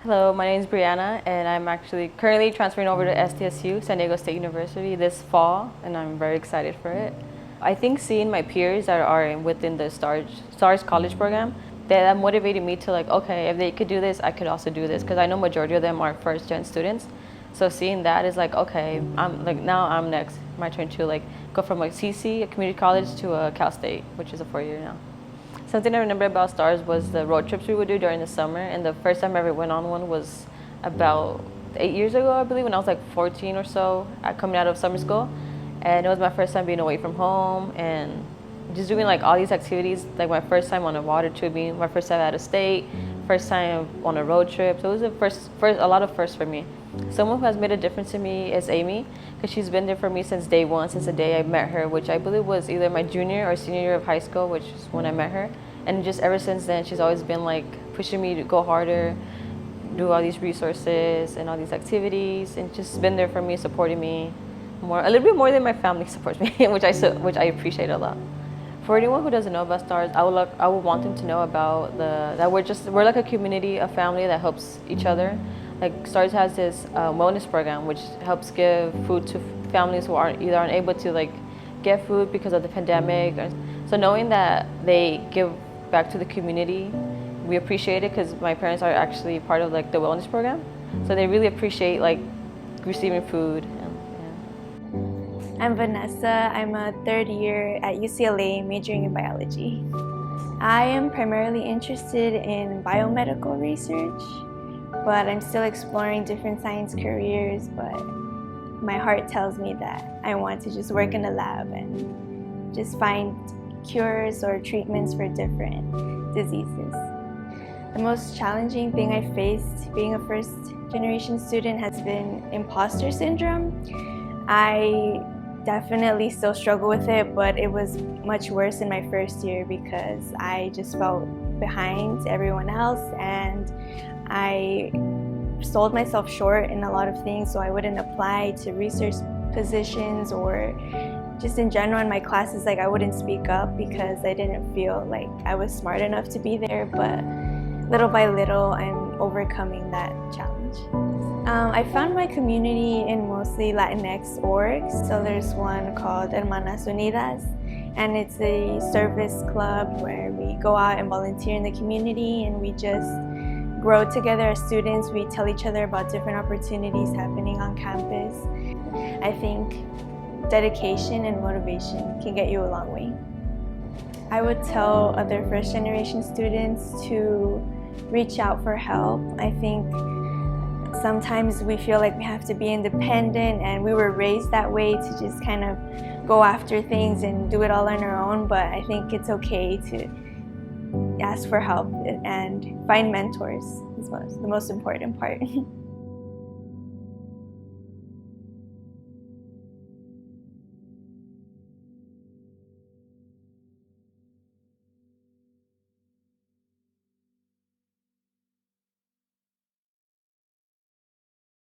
Hello, my name is Brianna, and I'm actually currently transferring over to SDSU, San Diego State University, this fall, and I'm very excited for it. I think seeing my peers that are within the STARS college program, that motivated me to like, okay, if they could do this, I could also do this, because I know majority of them are first-gen students. So seeing that is like, okay, now I'm next. My turn to like go from like CC, a community college, to a Cal State, which is a 4-year now. Something I remember about STARS was the road trips we would do during the summer, and the first time I ever went on one was about 8 years ago, I believe, when I was like 14 or so, coming out of summer school. And it was my first time being away from home and just doing like all these activities, like my first time on a water tubing, my first time out of state, first time on a road trip. So it was a lot of firsts for me. Someone who has made a difference to me is Amy, because she's been there for me since day one, since the day I met her, which I believe was either my junior or senior year of high school, which is when I met her. And just ever since then, she's always been like pushing me to go harder, do all these resources and all these activities, and just been there for me, supporting me a little bit more than my family supports me, which I appreciate a lot. For anyone who doesn't know about STARS, I would want them to know about that we're like a community, a family that helps each other. Like STARS has this wellness program which helps give food to families who aren't able to like get food because of the pandemic. So knowing that they give back to the community, we appreciate it, because my parents are actually part of like the wellness program, so they really appreciate like receiving food. I'm Vanessa. I'm a third year at UCLA majoring in biology. I am primarily interested in biomedical research, but I'm still exploring different science careers, but my heart tells me that I want to just work in a lab and just find cures or treatments for different diseases. The most challenging thing I faced being a first-generation student has been imposter syndrome. I definitely still struggle with it, but it was much worse in my first year because I just felt behind everyone else, and I sold myself short in a lot of things, so I wouldn't apply to research positions, or just in general in my classes, like I wouldn't speak up because I didn't feel like I was smart enough to be there. But little by little, I'm overcoming that challenge. I found my community in mostly Latinx orgs. So there's one called Hermanas Unidas, and it's a service club where we go out and volunteer in the community, and we just grow together as students. We tell each other about different opportunities happening on campus. I think dedication and motivation can get you a long way. I would tell other first-generation students to reach out for help. I think sometimes we feel like we have to be independent, and we were raised that way, to just kind of go after things and do it all on our own, but I think it's okay to ask for help and find mentors is the most important part.